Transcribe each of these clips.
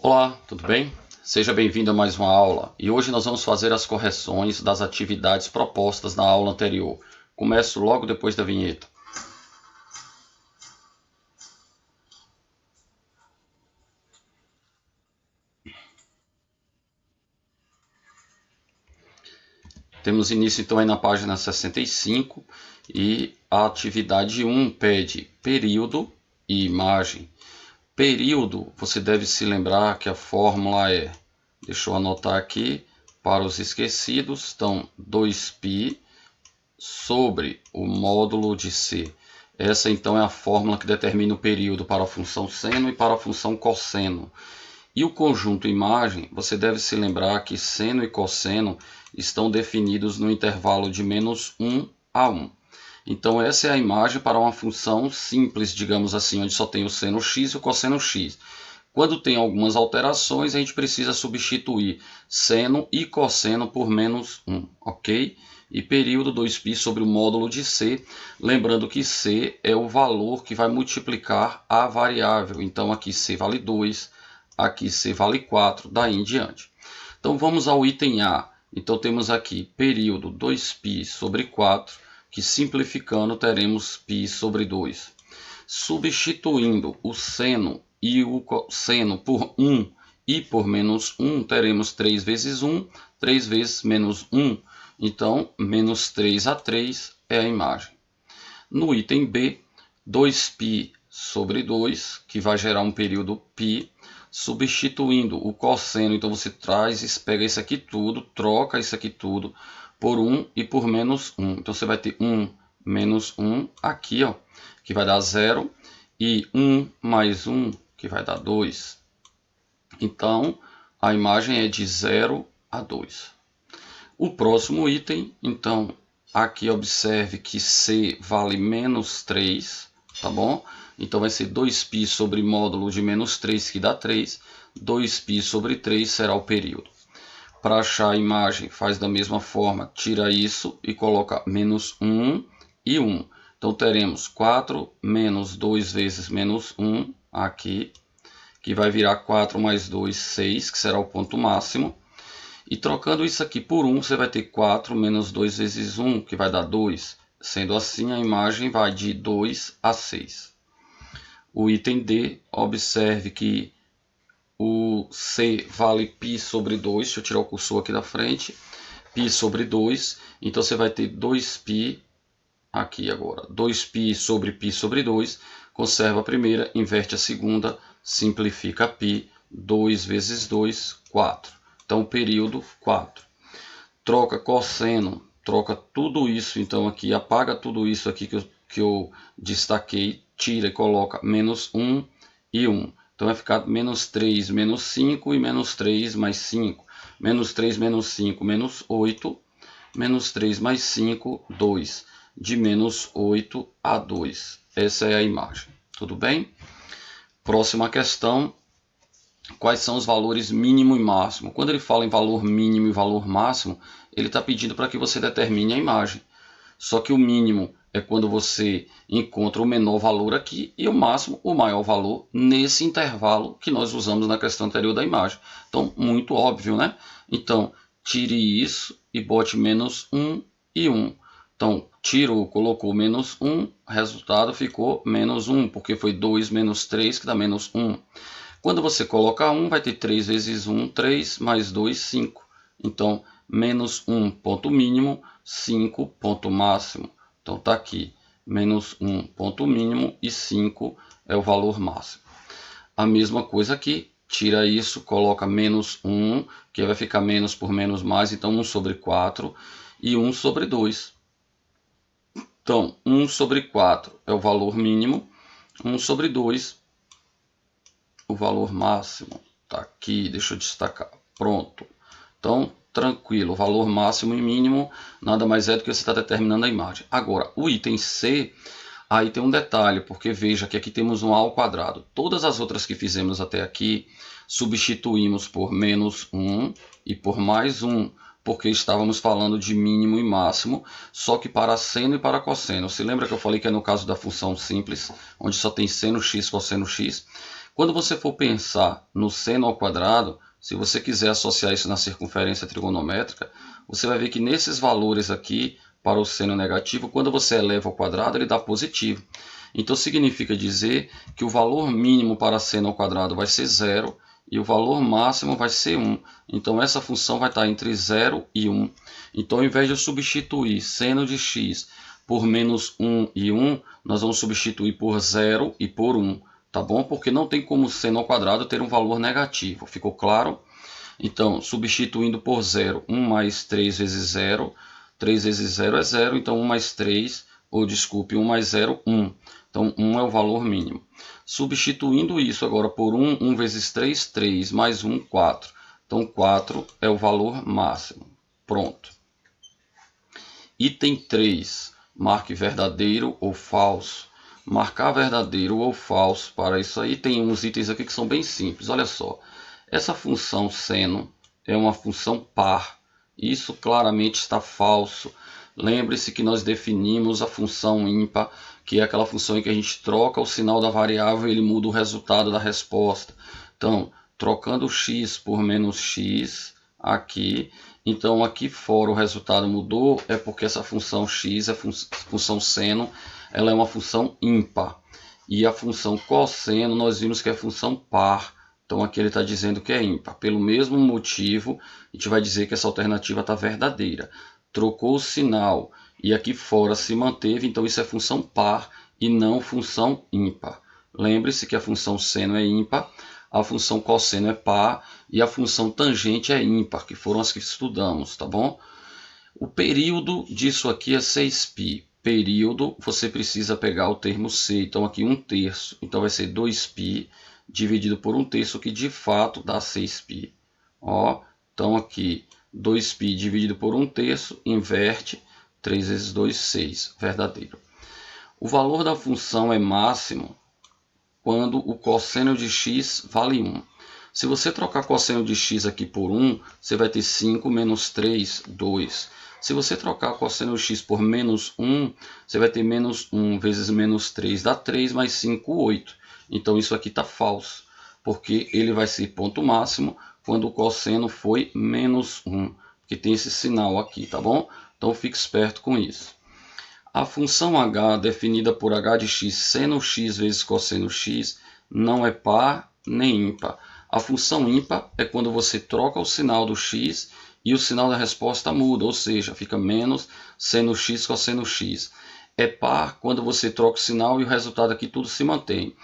Olá, tudo bem? Seja bem-vindo a mais uma aula e hoje nós vamos fazer as correções das atividades propostas na aula anterior. Começo logo depois da vinheta. Temos início então aí na página 65 e a atividade 1 pede período e imagem. Período, você deve se lembrar que a fórmula é, deixa eu anotar aqui, para os esquecidos, então 2π sobre o módulo de C. Essa então é a fórmula que determina o período para a função seno e para a função cosseno. E o conjunto imagem, você deve se lembrar que seno e cosseno estão definidos no intervalo de -1 a 1. Então essa é a imagem para uma função simples, digamos assim, onde só tem o seno x e o cosseno x. Quando tem algumas alterações, a gente precisa substituir seno e cosseno por -1, ok? E período 2π sobre o módulo de C, lembrando que C é o valor que vai multiplicar a variável. Então aqui C vale 2, aqui C vale 4, daí em diante. Então vamos ao item A. Então temos aqui período 2π sobre 4, que simplificando teremos π sobre 2. Substituindo o seno e o cosseno por 1 e por -1, teremos 3 vezes 1, 3 vezes -1. Então, -3 a 3 é a imagem. No item B, 2π sobre 2, que vai gerar um período π, substituindo o cosseno. Então, você pega isso aqui tudo, troca isso aqui tudo por 1 e por -1. Então, você vai ter 1 menos 1 aqui, ó, que vai dar 0, e 1 mais 1, que vai dar 2. Então, a imagem é de 0 a 2. O próximo item, então, aqui observe que C vale -3, tá bom? Então, vai ser 2π sobre módulo de -3, que dá 3. 2π sobre 3 será o período. Para achar a imagem, faz da mesma forma, tira isso e coloca -1 e 1. Então, teremos 4 menos 2 vezes -1 aqui, que vai virar 4 mais 2, 6, que será o ponto máximo. E trocando isso aqui por 1, você vai ter 4 menos 2 vezes 1, que vai dar 2. Sendo assim, a imagem vai de 2 a 6. O item D, observe que o C vale π sobre 2. Deixa eu tirar o cursor aqui da frente. Π sobre 2. Então, você vai ter 2π aqui agora. 2π sobre π sobre 2. Conserva a primeira, inverte a segunda, simplifica π. 2 vezes 2, 4. Então, período 4. Troca cosseno, troca tudo isso, então aqui, apaga tudo isso aqui que eu destaquei, tira e coloca -1 e 1. Então vai ficar -3 menos 5 e -3 mais 5. -3 menos 5, -8. -3 mais 5, 2. De -8 a 2. Essa é a imagem. Tudo bem? Próxima questão. Quais são os valores mínimo e máximo? Quando ele fala em valor mínimo e valor máximo, ele está pedindo para que você determine a imagem. Só que o mínimo é quando você encontra o menor valor aqui e o máximo, o maior valor, nesse intervalo que nós usamos na questão anterior da imagem. Então, muito óbvio, né? Então, tire isso e bote -1 e 1. Então, tirou, colocou -1, resultado ficou -1, porque foi 2 menos 3, que dá -1. Quando você coloca 1, vai ter 3 vezes 1, 3, mais 2, 5. Então, -1 ponto mínimo, 5 ponto máximo. Então, está aqui, -1 ponto mínimo e 5 é o valor máximo. A mesma coisa aqui, tira isso, coloca -1, que vai ficar menos por menos mais, então 1 sobre 4 e 1 sobre 2. Então, 1 sobre 4 é o valor mínimo, 1 sobre 2 o valor máximo. Tá aqui, deixa eu destacar. Pronto. Então, tranquilo. O valor máximo e mínimo nada mais é do que você está determinando a imagem. Agora, o item C, aí tem um detalhe, porque veja que aqui temos um A ao quadrado. Todas as outras que fizemos até aqui, substituímos por -1 e por mais 1, porque estávamos falando de mínimo e máximo, só que para seno e para cosseno. Se lembra que eu falei que é no caso da função simples, onde só tem seno x, cosseno x? Quando você for pensar no seno ao quadrado, se você quiser associar isso na circunferência trigonométrica, você vai ver que nesses valores aqui, para o seno negativo, quando você eleva ao quadrado, ele dá positivo. Então significa dizer que o valor mínimo para seno ao quadrado vai ser 0 e o valor máximo vai ser 1. Então essa função vai estar entre 0 e 1. Então ao invés de eu substituir seno de x por menos 1 e 1, nós vamos substituir por 0 e por 1. Tá bom? Porque não tem como seno ao quadrado ter um valor negativo. Ficou claro? Então, substituindo por 0, 1 mais 3 vezes 0. 3 vezes 0 é 0, então 1 mais 3, ou desculpe, 1 mais 0, 1. Então, 1 é o valor mínimo. Substituindo isso agora por 1, 1 vezes 3, 3, mais 1, 4. Então, 4 é o valor máximo. Pronto. Item 3. Marque verdadeiro ou falso. Marcar verdadeiro ou falso, para isso aí tem uns itens aqui que são bem simples. Olha só, essa função seno é uma função par. Isso claramente está falso. Lembre-se que nós definimos a função ímpar, que é aquela função em que a gente troca o sinal da variável e ele muda o resultado da resposta. Então, trocando x por menos x aqui, então aqui fora o resultado mudou, é porque essa função x, a função seno, ela é uma função ímpar. E a função cosseno nós vimos que é função par. Então aqui ele está dizendo que é ímpar. Pelo mesmo motivo, a gente vai dizer que essa alternativa está verdadeira. Trocou o sinal e aqui fora se manteve, então isso é função par e não função ímpar. Lembre-se que a função seno é ímpar, a função cosseno é par e a função tangente é ímpar, que foram as que estudamos, tá bom? O período disso aqui é 6π. Período, você precisa pegar o termo c, então aqui 1/3, então vai ser 2π dividido por 1/3, que de fato dá 6π. Ó, então aqui 2π dividido por 1/3, inverte, 3 vezes 2, 6, verdadeiro. O valor da função é máximo quando o cosseno de x vale 1. Se você trocar cosseno de x aqui por 1, você vai ter 5 menos 3, 2. Se você trocar cosseno de x por menos 1, você vai ter menos 1 vezes menos 3, dá 3, mais 5, 8. Então isso aqui está falso, porque ele vai ser ponto máximo quando o cosseno foi menos 1, que tem esse sinal aqui, tá bom? Então fique esperto com isso. A função h, definida por h de x seno x vezes cosseno x, não é par nem ímpar. A função ímpar é quando você troca o sinal do x e o sinal da resposta muda, ou seja, fica menos seno x cosseno x. É par quando você troca o sinal e o resultado aqui tudo se mantém.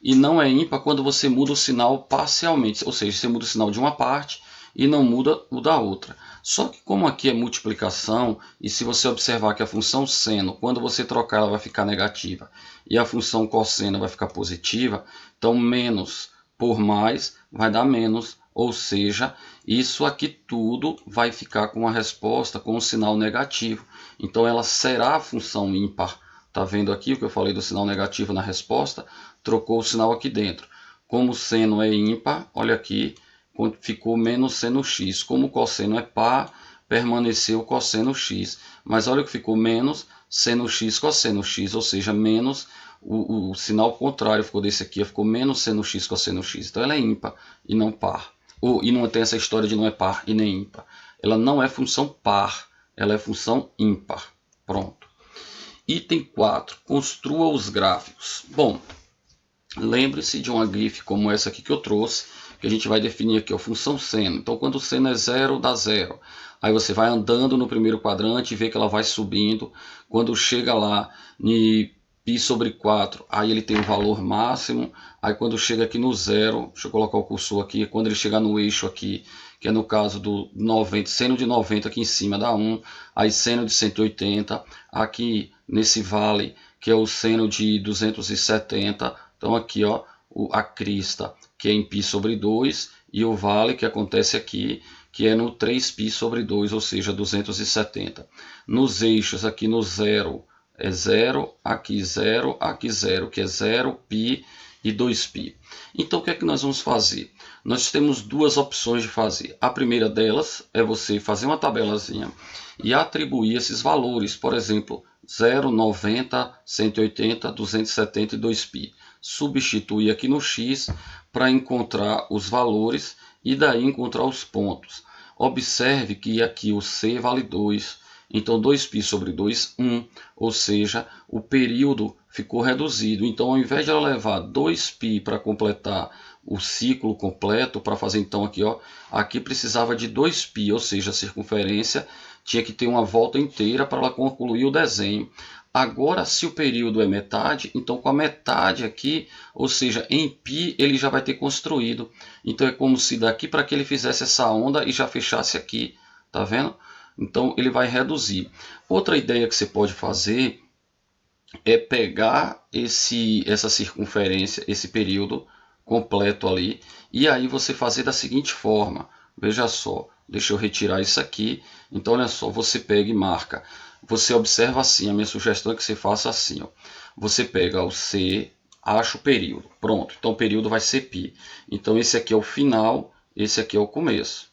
E não é ímpar quando você muda o sinal parcialmente, ou seja, você muda o sinal de uma parte e não muda o da outra. Só que como aqui é multiplicação, e se você observar que a função seno, quando você trocar, ela vai ficar negativa, e a função cosseno vai ficar positiva, então menos por mais vai dar menos, ou seja, isso aqui tudo vai ficar com a resposta com o sinal negativo. Então ela será a função ímpar. Está vendo aqui o que eu falei do sinal negativo na resposta? Trocou o sinal aqui dentro. Como o seno é ímpar, olha aqui, ficou menos seno x. Como o cosseno é par, permaneceu o cosseno x. Mas olha que ficou menos seno x cosseno x, ou seja, menos o sinal contrário ficou desse aqui, ficou menos seno x cosseno x. Então ela é ímpar e não par. E não tem essa história de não é par e nem ímpar. Ela não é função par, ela é função ímpar. Pronto. Item 4. Construa os gráficos. Bom, lembre-se de uma GIF como essa aqui que eu trouxe, que a gente vai definir aqui a função seno. Então, quando o seno é 0, dá 0. Aí você vai andando no primeiro quadrante e vê que ela vai subindo. Quando chega lá em π sobre 4, aí ele tem o valor máximo. Aí quando chega aqui no 0, deixa eu colocar o cursor aqui, quando ele chegar no eixo aqui, que é no caso do 90, seno de 90 aqui em cima dá 1, aí seno de 180, aqui nesse vale, que é o seno de 270, então aqui ó, a crista, que é em π sobre 2, e o vale que acontece aqui, que é no 3π sobre 2, ou seja, 270. Nos eixos, aqui no 0 é 0, aqui 0, aqui 0, que é 0, π e 2π. Então o que é que nós vamos fazer? Nós temos duas opções de fazer. A primeira delas é você fazer uma tabelazinha e atribuir esses valores, por exemplo, 0, 90, 180, 270 e 2π. substituir aqui no x para encontrar os valores e daí encontrar os pontos. Observe que aqui o c vale 2, então 2π sobre 2, 1, ou seja, o período ficou reduzido. Então, ao invés de ela levar 2π para completar o ciclo completo, para fazer então aqui, ó, aqui precisava de 2π, ou seja, a circunferência tinha que ter uma volta inteira para ela concluir o desenho. Agora, se o período é metade, então com a metade aqui, ou seja, em π, ele já vai ter construído. Então é como se daqui para que ele fizesse essa onda e já fechasse aqui, tá vendo? Então ele vai reduzir. Outra ideia que você pode fazer é pegar essa circunferência, esse período completo ali, e aí você fazer da seguinte forma. Veja só, deixa eu retirar isso aqui. Então olha só, você pega e marca. Você observa assim, a minha sugestão é que você faça assim, ó. Você pega o C, acha o período. Pronto, então o período vai ser π. Então esse aqui é o final, esse aqui é o começo.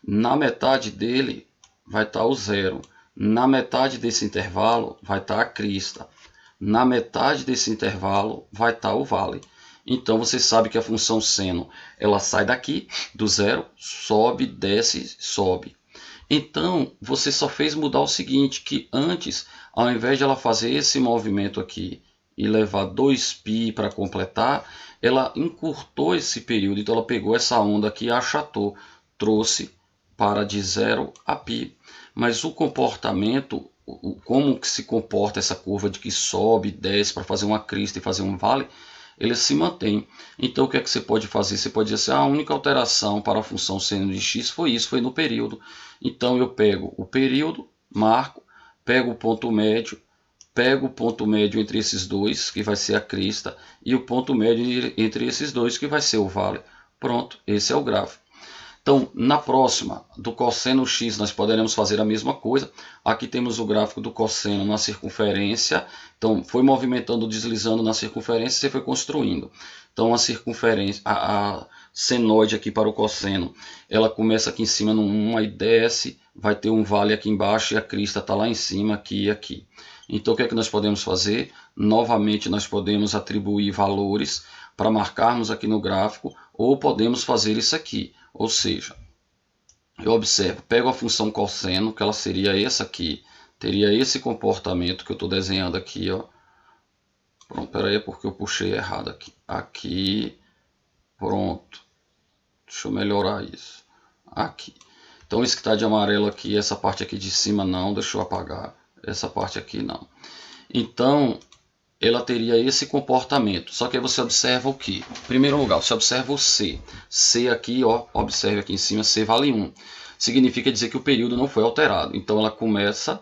Na metade dele vai estar o zero. Na metade desse intervalo vai estar a crista. Na metade desse intervalo vai estar o vale. Então você sabe que a função seno, ela sai daqui do zero, sobe, desce, sobe. Então, você só fez mudar o seguinte, que antes, ao invés de ela fazer esse movimento aqui e levar 2π para completar, ela encurtou esse período. Então, ela pegou essa onda aqui e achatou, trouxe para de 0 a π. Mas o comportamento, como que se comporta essa curva de que sobe, desce para fazer uma crista e fazer um vale, ele se mantém. Então o que é que você pode fazer? Você pode dizer assim, a única alteração para a função seno de x foi isso, foi no período. Então eu pego o período, marco, pego o ponto médio entre esses dois, que vai ser a crista, e o ponto médio entre esses dois, que vai ser o vale. Pronto, esse é o gráfico. Então, na próxima, do cosseno x, nós poderemos fazer a mesma coisa. Aqui temos o gráfico do cosseno na circunferência. Então, foi movimentando, deslizando na circunferência, você foi construindo. Então, a circunferência, a senoide aqui para o cosseno, ela começa aqui em cima no 1, aí desce, vai ter um vale aqui embaixo e a crista está lá em cima, aqui e aqui. Então, o que é que nós podemos fazer? Novamente, nós podemos atribuir valores para marcarmos aqui no gráfico, ou podemos fazer isso aqui. Ou seja, eu observo, pego a função cosseno, que ela seria essa aqui, teria esse comportamento que eu estou desenhando aqui, ó. Pronto, peraí, porque eu puxei errado aqui. Aqui, pronto. Deixa eu melhorar isso. Aqui. Então, esse que está de amarelo aqui, essa parte aqui de cima não, deixa eu apagar. Essa parte aqui não. Então, ela teria esse comportamento. Só que aí você observa o que? Em primeiro lugar, você observa o C. C aqui, ó, observe aqui em cima, C vale 1. Significa dizer que o período não foi alterado. Então ela começa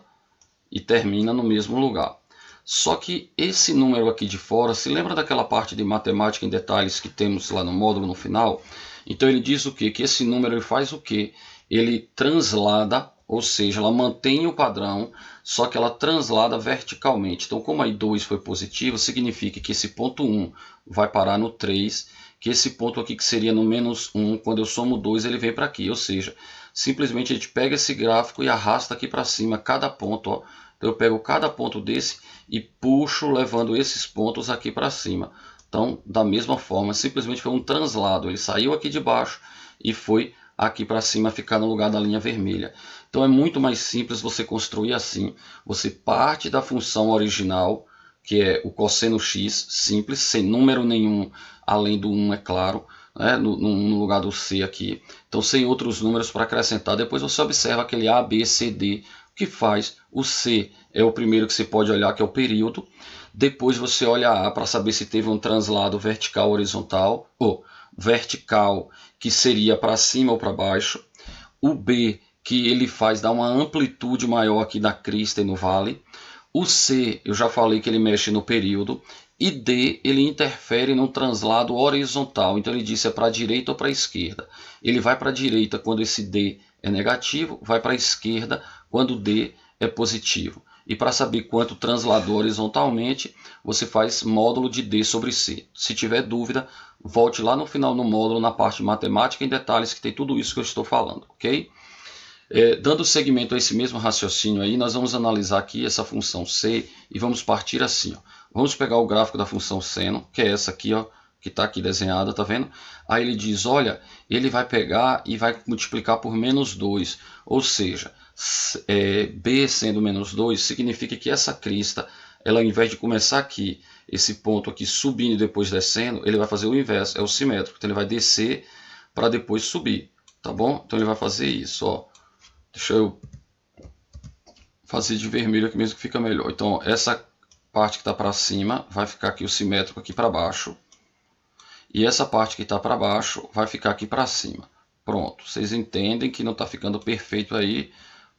e termina no mesmo lugar. Só que esse número aqui de fora, se lembra daquela parte de matemática em detalhes que temos lá no módulo no final? Então ele diz o quê? Que esse número ele faz o quê? Ele translada, ou seja, ela mantém o padrão, só que ela translada verticalmente. Então, como aí 2 foi positivo, significa que esse ponto 1 vai parar no 3, que esse ponto aqui que seria no menos 1, quando eu somo 2, ele vem para aqui. Ou seja, simplesmente a gente pega esse gráfico e arrasta aqui para cima cada ponto. Ó. Então, eu pego cada ponto desse e puxo, levando esses pontos aqui para cima. Então, da mesma forma, simplesmente foi um translado. Ele saiu aqui de baixo e foi aqui para cima, ficar no lugar da linha vermelha. Então é muito mais simples você construir assim. Você parte da função original, que é o cosseno x, simples, sem número nenhum, além do 1, é claro, né, no lugar do c aqui. Então sem outros números para acrescentar. Depois você observa aquele a, b, c, d. O que faz? O c é o primeiro que você pode olhar, que é o período. Depois você olha a para saber se teve um translado vertical ou horizontal, ou vertical, que seria para cima ou para baixo. O B, que ele faz dar uma amplitude maior aqui na crista e no vale. O C, eu já falei que ele mexe no período. E D, ele interfere no translado horizontal. Então ele disse é para a direita ou para a esquerda. Ele vai para a direita quando esse D é negativo, vai para a esquerda quando D é positivo. E para saber quanto transladou horizontalmente, você faz módulo de D sobre C. Se tiver dúvida, volte lá no final no módulo, na parte de matemática em detalhes, que tem tudo isso que eu estou falando, ok? Dando seguimento a esse mesmo raciocínio aí, nós vamos analisar aqui essa função C e vamos partir assim. Ó. vamos pegar o gráfico da função seno, que é essa aqui, ó, que está aqui desenhada, tá vendo? Aí ele diz, olha, ele vai pegar e vai multiplicar por menos 2, ou seja, b sendo menos 2, significa que essa crista, ela ao invés de começar aqui, esse ponto aqui subindo e depois descendo, ele vai fazer o inverso, é o simétrico, então ele vai descer para depois subir, tá bom? Então ele vai fazer isso, ó. Deixa eu fazer de vermelho aqui mesmo que fica melhor. Então essa parte que está para cima vai ficar aqui o simétrico aqui para baixo. E essa parte que está para baixo vai ficar aqui para cima. Pronto, vocês entendem que não está ficando perfeito aí,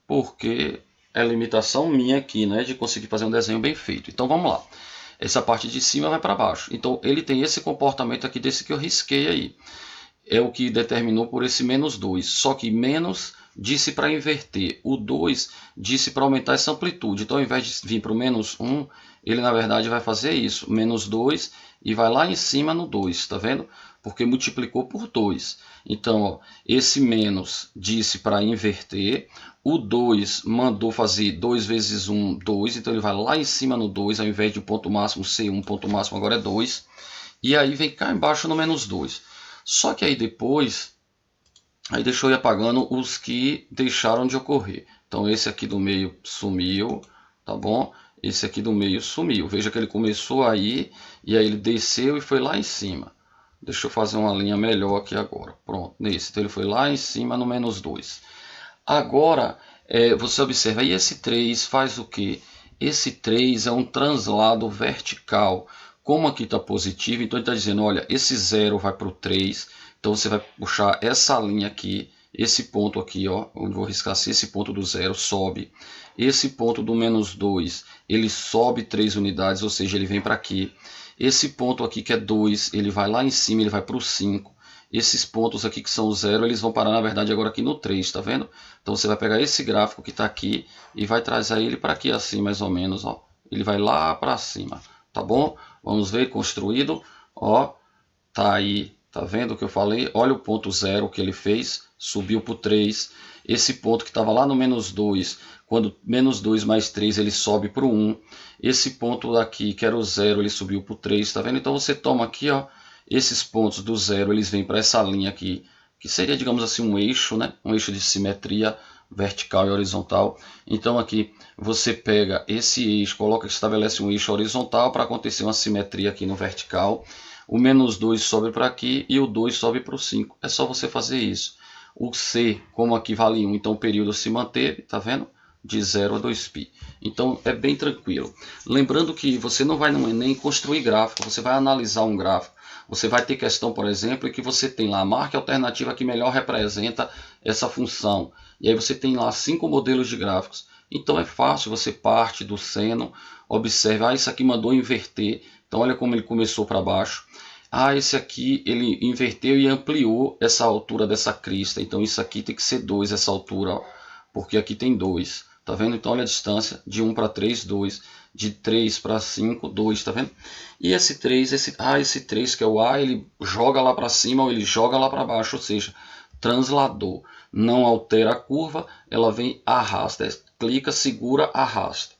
porque é limitação minha aqui, né, de conseguir fazer um desenho bem feito. Então vamos lá. Essa parte de cima vai para baixo. Então ele tem esse comportamento aqui desse que eu risquei aí. É o que determinou por esse menos 2. Só que menos disse para inverter. O 2 disse para aumentar essa amplitude. Então ao invés de vir para o menos 1, ele na verdade vai fazer isso. Menos 2 e vai lá em cima no 2. Tá vendo? Porque multiplicou por 2. Então ó, esse menos disse para inverter. O 2 mandou fazer 2 vezes 1, 2. Então ele vai lá em cima no 2. Ao invés de o ponto máximo ser 1, ponto máximo agora é 2. E aí vem cá embaixo no menos 2. Só que aí depois, aí deixou ir apagando os que deixaram de ocorrer. Então esse aqui do meio sumiu, tá bom? Esse aqui do meio sumiu. Veja que ele começou aí, e aí ele desceu e foi lá em cima. Deixa eu fazer uma linha melhor aqui agora. Pronto, nesse. Então ele foi lá em cima no menos 2. Agora, você observa, e esse 3 faz o quê? Esse 3 é um translado vertical. Como aqui está positivo, então ele está dizendo, olha, esse 0 vai para o 3, então você vai puxar essa linha aqui, esse ponto aqui, ó, eu vou riscar assim, esse ponto do 0 sobe, esse ponto do menos 2, ele sobe 3 unidades, ou seja, ele vem para aqui, esse ponto aqui que é 2, ele vai lá em cima, ele vai para o 5, esses pontos aqui que são 0, eles vão parar na verdade agora aqui no 3, tá vendo? Então você vai pegar esse gráfico que está aqui e vai trazer ele para aqui assim, mais ou menos, ó, ele vai lá para cima. Tá bom? Vamos ver, construído. Ó, tá aí, tá vendo o que eu falei? Olha o ponto 0 que ele fez, subiu para o 3. Esse ponto que estava lá no menos 2, quando menos 2 mais 3, ele sobe para o 1. Esse ponto daqui, que era o 0, ele subiu para o 3, tá vendo? Então você toma aqui, ó, esses pontos do 0, eles vêm para essa linha aqui, que seria, digamos assim, um eixo, né? Um eixo de simetria vertical e horizontal. Então aqui você pega esse eixo, coloca, estabelece um eixo horizontal para acontecer uma simetria aqui no vertical. O menos 2 sobe para aqui e o 2 sobe para o 5. É só você fazer isso. O C, como aqui vale 1, então o período se manteve, tá vendo? De 0 a 2π. Então é bem tranquilo. Lembrando que você não vai no Enem construir gráfico, você vai analisar um gráfico. Você vai ter questão, por exemplo, que você tem lá, marque a alternativa que melhor representa essa função. E aí você tem lá 5 modelos de gráficos. Então é fácil, você parte do seno, observa, isso aqui mandou inverter. Então olha como ele começou para baixo. Esse aqui ele inverteu e ampliou essa altura dessa crista. Então isso aqui tem que ser 2, essa altura, ó, porque aqui tem 2. Tá vendo? Então olha a distância, de 1 para 3, 2. De 3 para 5, 2, tá vendo? E esse 3, esse 3 que é o A, ele joga lá para cima ou ele joga lá para baixo, ou seja, translador. Não altera a curva, ela vem, arrasta. Clica, segura, arrasta.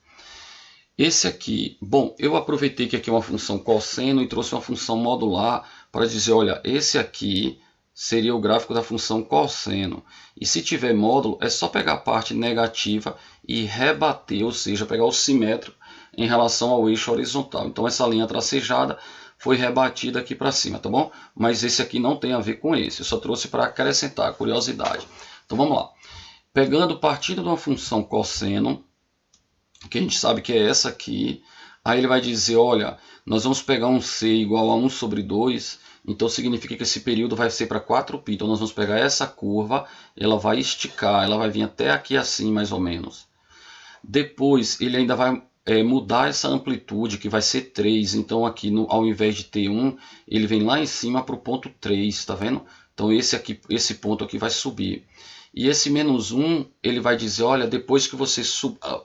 Esse aqui, bom, eu aproveitei que aqui é uma função cosseno e trouxe uma função modular para dizer, olha, esse aqui seria o gráfico da função cosseno. E se tiver módulo, é só pegar a parte negativa e rebater, ou seja, pegar o simétrico em relação ao eixo horizontal. Então essa linha tracejada foi rebatida aqui para cima, tá bom? Mas esse aqui não tem a ver com esse, eu só trouxe para acrescentar, curiosidade. Então vamos lá. Pegando, partindo de uma função cosseno, que a gente sabe que é essa aqui, aí ele vai dizer, olha, nós vamos pegar um C igual a 1 sobre 2, então significa que esse período vai ser para 4π, então nós vamos pegar essa curva, ela vai esticar, ela vai vir até aqui assim, mais ou menos. Depois ele ainda vai mudar essa amplitude, que vai ser 3, então aqui ao invés de ter 1, ele vem lá em cima para o ponto 3, tá vendo? Então esse ponto aqui vai subir. E esse menos 1, ele vai dizer, olha, depois que você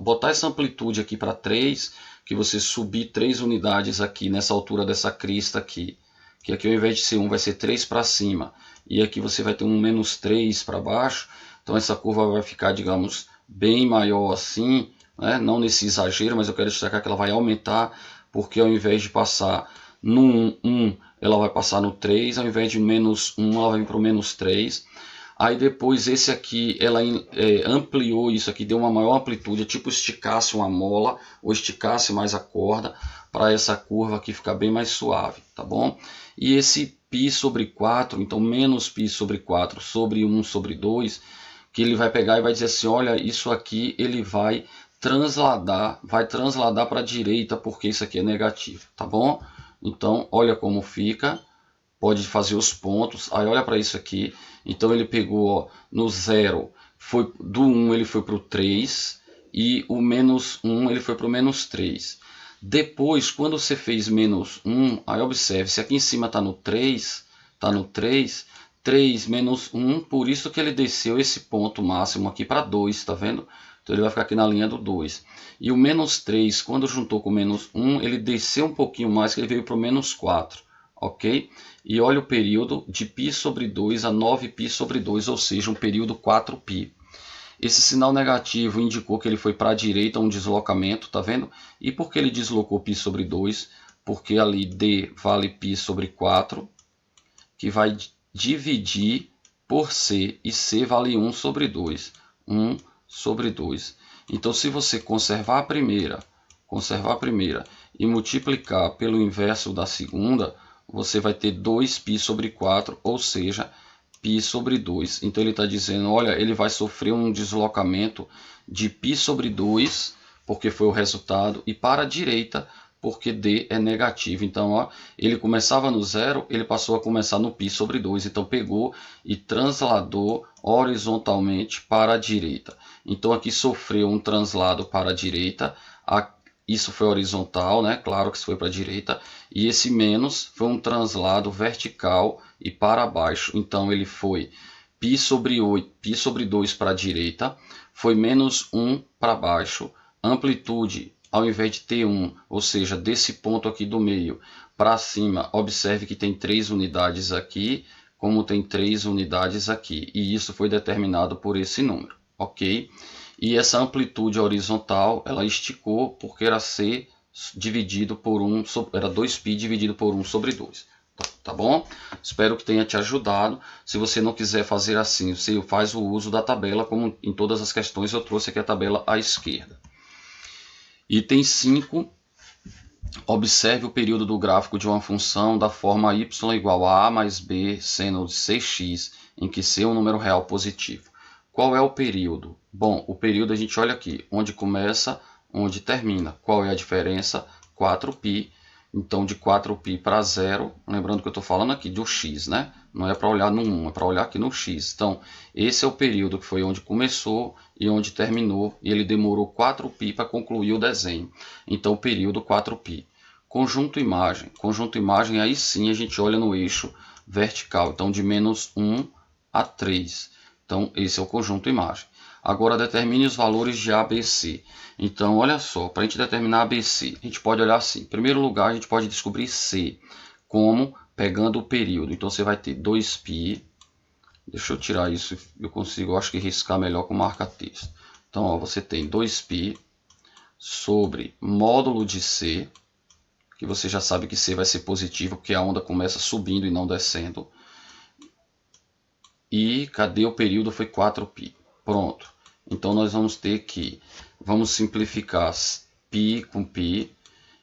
botar essa amplitude aqui para 3, que você subir 3 unidades aqui nessa altura dessa crista aqui, que aqui ao invés de ser 1 vai ser 3 para cima, e aqui você vai ter um menos 3 para baixo, então essa curva vai ficar, digamos, bem maior assim, né? Não nesse exagero, mas eu quero destacar que ela vai aumentar porque ao invés de passar no 1, ela vai passar no 3, ao invés de menos 1, ela vai para o menos 3. Aí depois esse aqui, ela ampliou isso aqui, deu uma maior amplitude, tipo esticasse uma mola, ou esticasse mais a corda, para essa curva aqui ficar bem mais suave, tá bom? E esse π sobre 4, então menos π sobre 4 sobre 1 sobre 2, que ele vai pegar e vai dizer assim, olha, isso aqui ele vai transladar para a direita, porque isso aqui é negativo, tá bom? Então, olha como fica. Pode fazer os pontos. Aí olha para isso aqui. Então ele pegou, ó, no 0, foi do 1 ele foi para o 3 e o menos 1 ele foi para o menos 3. Depois, quando você fez menos 1, aí observe, se aqui em cima está no 3, 3 menos 1, por isso que ele desceu esse ponto máximo aqui para 2, tá vendo? Então ele vai ficar aqui na linha do 2. E o menos 3, quando juntou com o menos 1, ele desceu um pouquinho mais, que ele veio para o menos 4. Ok? E olha o período de π sobre 2 a 9π sobre 2, ou seja, um período 4π. Esse sinal negativo indicou que ele foi para a direita, um deslocamento, tá vendo? E por que ele deslocou π sobre 2? Porque ali D vale π sobre 4, que vai dividir por C, e C vale 1 sobre 2. 1 sobre 2. Então, se você conservar a primeira e multiplicar pelo inverso da segunda, você vai ter 2π sobre 4, ou seja, π sobre 2. Então ele está dizendo, olha, ele vai sofrer um deslocamento de π sobre 2, porque foi o resultado, e para a direita, porque D é negativo. Então, ó, ele começava no 0, ele passou a começar no π sobre 2. Então pegou e transladou horizontalmente para a direita. Então aqui sofreu um translado para a direita. Isso foi horizontal, né? Claro que isso foi para a direita. E esse menos foi um translado vertical e para baixo. Então ele foi π sobre 8, π sobre 2 para a direita, foi menos 1 para baixo. Amplitude, ao invés de ter 1, ou seja, desse ponto aqui do meio para cima, observe que tem 3 unidades aqui, como tem 3 unidades aqui. E isso foi determinado por esse número, ok? E essa amplitude horizontal, ela esticou porque era C dividido por 1, era 2π dividido por 1 sobre 2. Tá bom? Espero que tenha te ajudado. Se você não quiser fazer assim, você faz o uso da tabela, como em todas as questões eu trouxe aqui a tabela à esquerda. Item 5. Observe o período do gráfico de uma função da forma y igual a a mais b seno de cx, em que c é um número real positivo. Qual é o período? Bom, o período a gente olha aqui, onde começa, onde termina. Qual é a diferença? 4π. Então, de 4π para 0, lembrando que eu estou falando aqui do x, né? Não é para olhar no 1, é para olhar aqui no x. Então, esse é o período que foi onde começou e onde terminou, e ele demorou 4π para concluir o desenho. Então, o período 4π. Conjunto imagem. Conjunto imagem, aí sim a gente olha no eixo vertical. Então, de menos 1 a 3. Então, esse é o conjunto imagem. Agora, determine os valores de ABC. Então, olha só, para a gente determinar ABC, a gente pode olhar assim. Em primeiro lugar, a gente pode descobrir C, como pegando o período. Então, você vai ter 2π. Deixa eu tirar isso, eu consigo, eu acho que riscar melhor com marca-texto. Então, ó, você tem 2π sobre módulo de C, que você já sabe que C vai ser positivo, porque a onda começa subindo e não descendo. E cadê o período? Foi 4π. Pronto. Então nós vamos ter que, vamos simplificar π com π.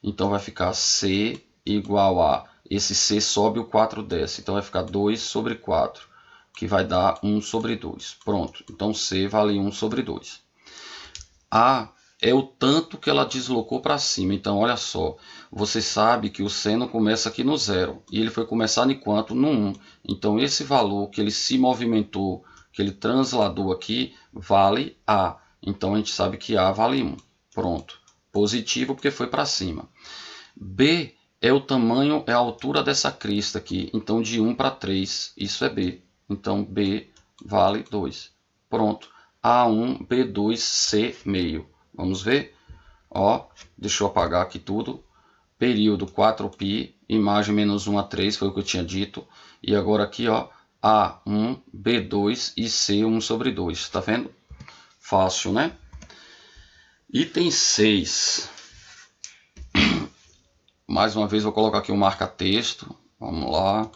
Então vai ficar C igual a, esse C sobe, o 4 desce. Então vai ficar 2 sobre 4, que vai dar 1 sobre 2. Pronto. Então C vale 1 sobre 2. A é o tanto que ela deslocou para cima. Então, olha só, você sabe que o seno começa aqui no 0 e ele foi começar em quanto? No 1. Então, esse valor que ele se movimentou, que ele transladou aqui, vale A. Então, a gente sabe que A vale 1. Pronto. Positivo porque foi para cima. B é o tamanho, é a altura dessa crista aqui. Então, de 1 para 3, isso é B. Então, B vale 2. Pronto. A1, B2, C meio. Vamos ver? Ó, deixa eu apagar aqui tudo. Período 4π, imagem menos 1 a 3, foi o que eu tinha dito. E agora aqui, ó, A1, B2 e C 1 sobre 2. Tá vendo? Fácil, né? Item 6. Mais uma vez vou colocar aqui um marca-texto. Vamos lá.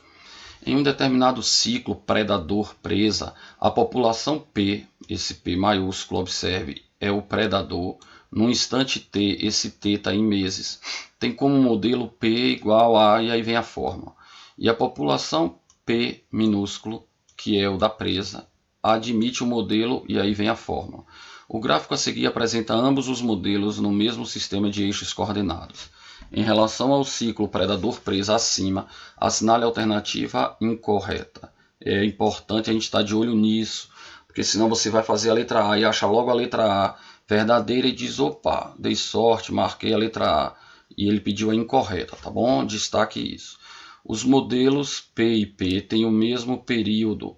Em um determinado ciclo predador-presa, a população P, esse P maiúsculo, observe, é o predador. No instante T, esse T está em meses. Tem como modelo P igual a, e aí vem a forma. E a população P minúsculo, que é o da presa, admite o modelo e aí vem a forma. O gráfico a seguir apresenta ambos os modelos no mesmo sistema de eixos coordenados. Em relação ao ciclo predador-presa acima, assinale a alternativa incorreta. É importante a gente estar de olho nisso, porque senão você vai fazer a letra A e acha logo a letra A verdadeira e diz, opa, dei sorte, marquei a letra A. E ele pediu a incorreta, tá bom? Destaque isso. Os modelos P e P têm o mesmo período.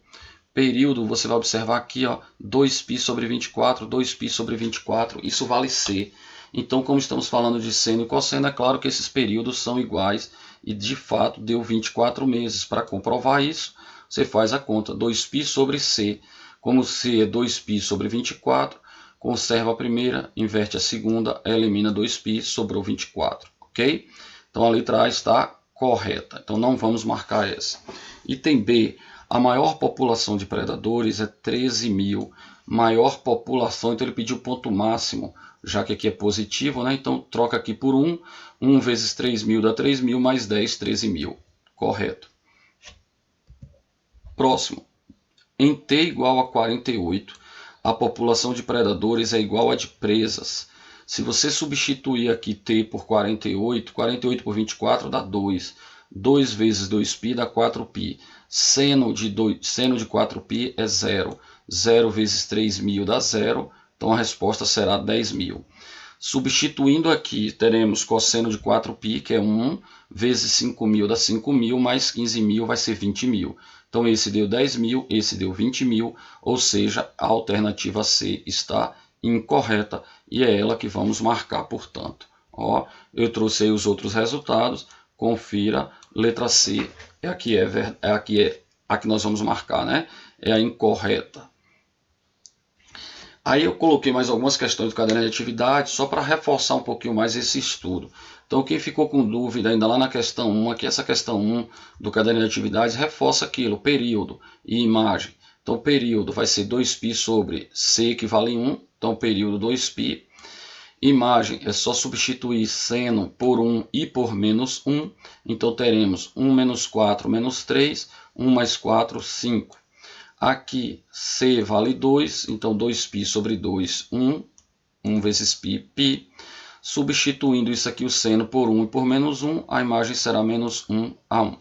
Período, você vai observar aqui, ó, 2π sobre 24, 2π sobre 24, isso vale C. Então, como estamos falando de seno e cosseno, é claro que esses períodos são iguais e, de fato, deu 24 meses. Para comprovar isso, você faz a conta, 2π sobre C. Como C é 2π sobre 24, conserva a primeira, inverte a segunda, elimina 2π, sobrou 24, ok? Então, a letra A está correta, então não vamos marcar essa. Item B, a maior população de predadores é 13.000. Maior população, então ele pediu ponto máximo, já que aqui é positivo, né? Então troca aqui por 1. 1 vezes 3.000 dá 3.000, mais 10, 13.000. Correto. Próximo. Em T igual a 48, a população de predadores é igual a de presas. Se você substituir aqui T por 48, 48 por 24 dá 2. 2 vezes 2π dá 4π. Seno de 4π é 0. 0 vezes 3.000 dá 0. Então a resposta será 10.000. Substituindo aqui, teremos cosseno de 4π, que é 1, vezes 5.000 dá 5.000, mais 15.000 vai ser 20.000. Então esse deu 10.000, esse deu 20.000, ou seja, a alternativa C está incorreta e é ela que vamos marcar, portanto. Ó, eu trouxe aí os outros resultados, confira, letra C é a que nós vamos marcar, né? É a incorreta. Aí eu coloquei mais algumas questões do caderno de atividade, só para reforçar um pouquinho mais esse estudo. Então quem ficou com dúvida ainda lá na questão 1, aqui essa questão 1 do caderno de atividades, reforça aquilo, período e imagem. Então período vai ser 2π sobre C, que vale 1, então período 2π. Imagem é só substituir seno por 1 e por menos 1, então teremos 1 menos 4 menos 3, 1 mais 4, 5. Aqui C vale 2, então 2π sobre 2, 1. 1 vezes π, π. Substituindo isso aqui, o seno por 1 e por menos 1, a imagem será menos 1 a 1.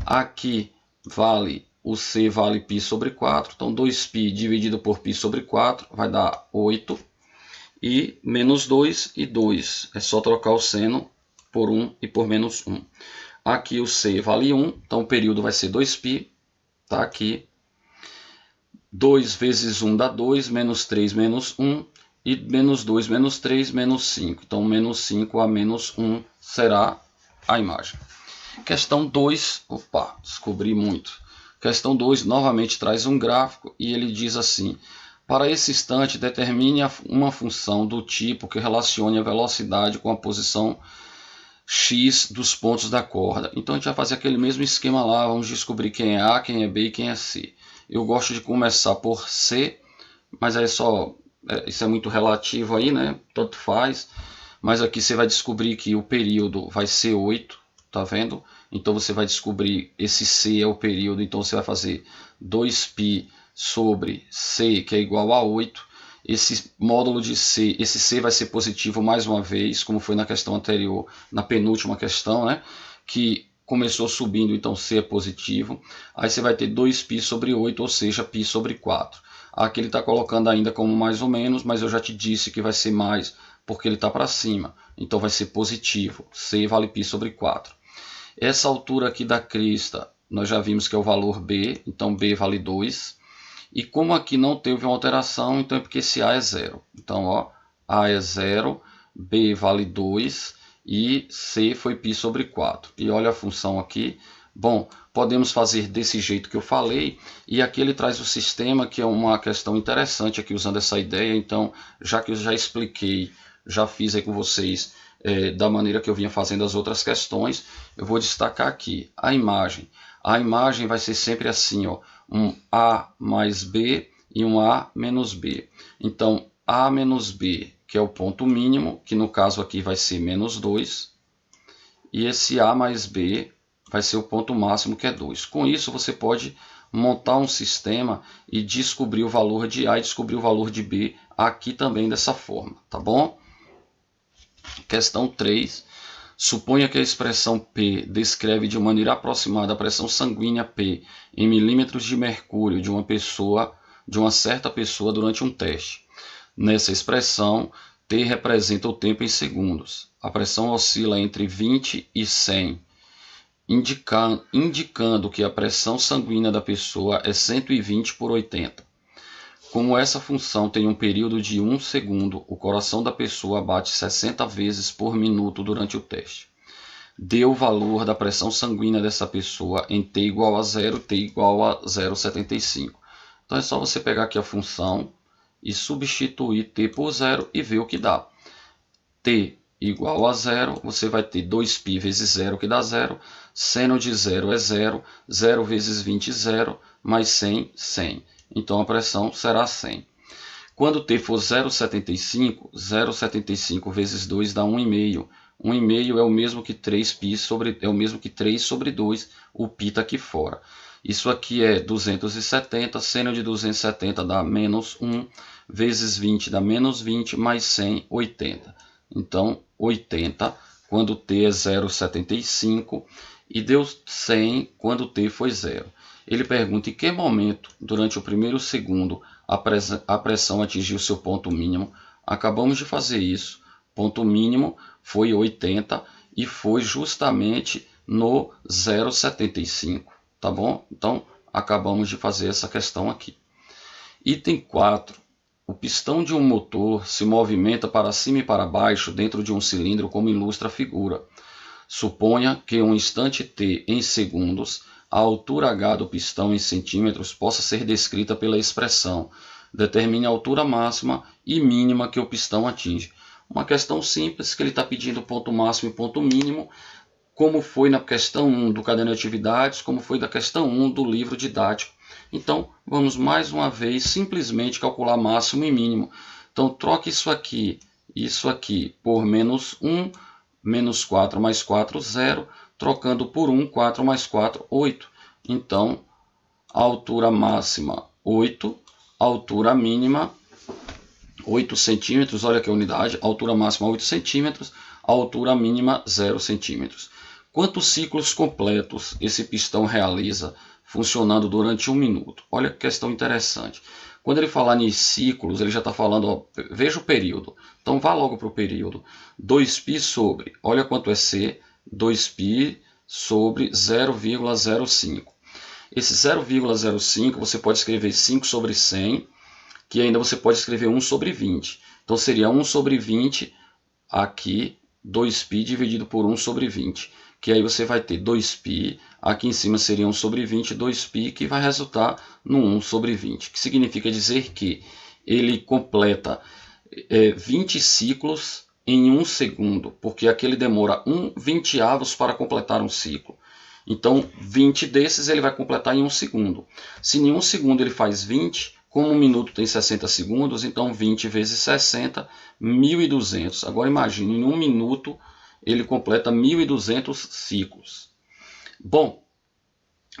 Aqui vale, o C vale π sobre 4, então 2π dividido por π sobre 4 vai dar 8. E menos 2 e 2, é só trocar o seno por 1 e por menos 1. Aqui o C vale 1, então o período vai ser 2π, tá aqui. 2 vezes 1 dá 2, menos 3, menos 1, e menos 2, menos 3, menos 5. Então, menos 5 a menos 1 será a imagem. Questão 2, opa, descobri muito. Questão 2, novamente traz um gráfico e ele diz assim, para esse instante, determine uma função do tipo que relacione a velocidade com a posição x dos pontos da corda. Então, a gente vai fazer aquele mesmo esquema lá, vamos descobrir quem é A, quem é B e quem é C. Eu gosto de começar por C, mas aí isso é muito relativo aí, né? Tanto faz. Mas aqui você vai descobrir que o período vai ser 8, tá vendo? Então você vai descobrir esse C é o período, então você vai fazer 2π sobre C, que é igual a 8. Esse módulo de C, esse C vai ser positivo mais uma vez, como foi na questão anterior, na penúltima questão, né? Que começou subindo, então C é positivo. Aí você vai ter 2π sobre 8, ou seja, π sobre 4. Aqui ele está colocando ainda como mais ou menos, mas eu já te disse que vai ser mais, porque ele está para cima. Então vai ser positivo. C vale π sobre 4. Essa altura aqui da crista, nós já vimos que é o valor B, então B vale 2. E como aqui não teve uma alteração, então é porque esse A é 0. Então, ó, A é 0, B vale 2 e C foi π sobre 4. E olha a função aqui. Bom, podemos fazer desse jeito que eu falei, e aqui ele traz o sistema, que é uma questão interessante aqui usando essa ideia. Então, já que eu já expliquei, já fiz aí com vocês da maneira que eu vinha fazendo as outras questões, eu vou destacar aqui a imagem. A imagem vai ser sempre assim, ó, um A mais B e um A menos B. Então, A menos B, que é o ponto mínimo, que no caso aqui vai ser menos 2, e esse A mais B vai ser o ponto máximo, que é 2. Com isso, você pode montar um sistema e descobrir o valor de A e descobrir o valor de B aqui também dessa forma, tá bom? Questão 3. Suponha que a expressão P descreve de maneira aproximada a pressão sanguínea P em milímetros de mercúrio de uma certa pessoa durante um teste. Nessa expressão, T representa o tempo em segundos. A pressão oscila entre 20 e 100, indicando que a pressão sanguínea da pessoa é 120 por 80. Como essa função tem um período de 1 segundo, o coração da pessoa bate 60 vezes por minuto durante o teste. Dê o valor da pressão sanguínea dessa pessoa em T igual a 0, T igual a 0,75. Então é só você pegar aqui a função e substituir T por 0 e ver o que dá. T igual a 0, você vai ter 2π vezes 0, que dá 0. Seno de 0 é 0, 0 vezes 20, 0, mais 100, 100. Então a pressão será 100. Quando T for 0,75, 0,75 vezes 2 dá 1,5. 1,5 é o mesmo que 3π sobre 2, o π está aqui fora. Isso aqui é 270, seno de 270 dá menos 1, vezes 20 dá menos 20, mais 100, 80. Então, 80 quando T é 0,75 e deu 100 quando T foi 0. Ele pergunta em que momento, durante o primeiro segundo, a pressão atingiu seu ponto mínimo. Acabamos de fazer isso. Ponto mínimo foi 80 e foi justamente no 0,75. Tá bom? Então, acabamos de fazer essa questão aqui. Item 4. O pistão de um motor se movimenta para cima e para baixo dentro de um cilindro, como ilustra a figura. Suponha que um instante t em segundos, a altura h do pistão em centímetros possa ser descrita pela expressão. Determine a altura máxima e mínima que o pistão atinge. Uma questão simples, que ele está pedindo ponto máximo e ponto mínimo, como foi na questão 1 do caderno de atividades, como foi da questão 1 do livro didático. Então, vamos mais uma vez simplesmente calcular máximo e mínimo. Então, troque isso aqui por menos 1, menos 4 mais 4, 0. Trocando por 1, 4 mais 4, 8. Então, a altura máxima, 8. A altura mínima, 8 centímetros. Olha que a unidade. A altura máxima, 8 centímetros. A altura mínima, 0 centímetros. Quantos ciclos completos esse pistão realiza funcionando durante 1 minuto? Olha que questão interessante. Quando ele falar em ciclos, ele já está falando, ó, veja o período. Então vá logo para o período. 2π sobre, olha quanto é C, 2π sobre 0,05. Esse 0,05 você pode escrever 5 sobre 100, que ainda você pode escrever 1 sobre 20. Então seria 1 sobre 20 aqui, 2π dividido por 1 sobre 20. Que aí você vai ter 2π, aqui em cima seria 1 sobre 20, 2π, que vai resultar no 1 sobre 20. Que significa dizer que ele completa 20 ciclos em 1 segundo, porque aqui ele demora 1/20 para completar um ciclo. Então, 20 desses ele vai completar em 1 segundo. Se em 1 segundo ele faz 20, como 1 minuto tem 60 segundos, então 20 vezes 60, 1.200. Agora imagine, em 1 minuto ele completa 1.200 ciclos. Bom,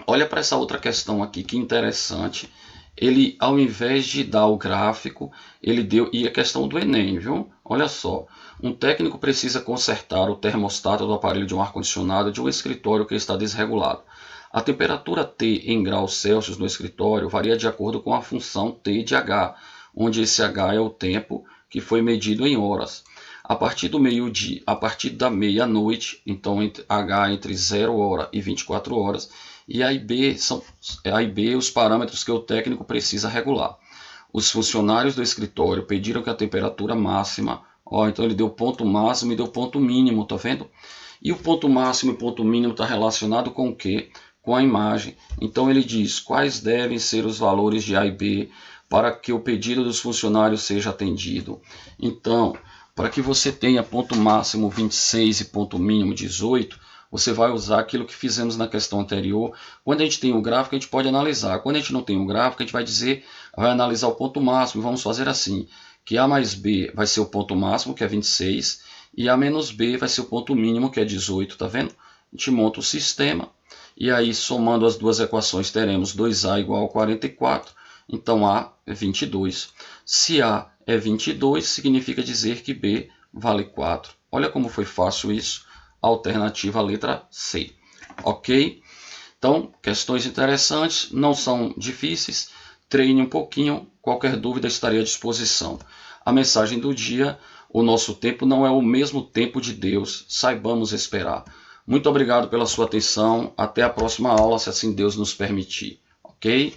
olha para essa outra questão aqui, que interessante. Ele, ao invés de dar o gráfico, ele deu, e a questão do Enem, viu? Olha só, um técnico precisa consertar o termostato do aparelho de um ar-condicionado de um escritório que está desregulado. A temperatura T em graus Celsius no escritório varia de acordo com a função T de H, onde esse H é o tempo que foi medido em horas. A partir do meio-dia, a partir da meia-noite, então H entre 0 hora e 24 horas, e A e B são os parâmetros que o técnico precisa regular. Os funcionários do escritório pediram que a temperatura máxima, então ele deu ponto máximo e deu ponto mínimo, tá vendo? E o ponto máximo e o ponto mínimo está relacionado com o quê? Com a imagem. Então ele diz quais devem ser os valores de A e B para que o pedido dos funcionários seja atendido. Então, Para que você tenha ponto máximo 26 e ponto mínimo 18, você vai usar aquilo que fizemos na questão anterior. Quando a gente tem um gráfico, a gente pode analisar. Quando a gente não tem um gráfico, a gente vai analisar o ponto máximo. Vamos fazer assim, que A mais B vai ser o ponto máximo, que é 26, e A menos B vai ser o ponto mínimo, que é 18, tá vendo? A gente monta o sistema, e aí somando as duas equações, teremos 2A igual a 44, então A é 22. Se A é 22, significa dizer que B vale 4. Olha como foi fácil isso. Alternativa a letra C. Ok? Então, questões interessantes, não são difíceis. Treine um pouquinho. Qualquer dúvida estarei à disposição. A mensagem do dia: o nosso tempo não é o mesmo tempo de Deus. Saibamos esperar. Muito obrigado pela sua atenção. Até a próxima aula, se assim Deus nos permitir. Ok?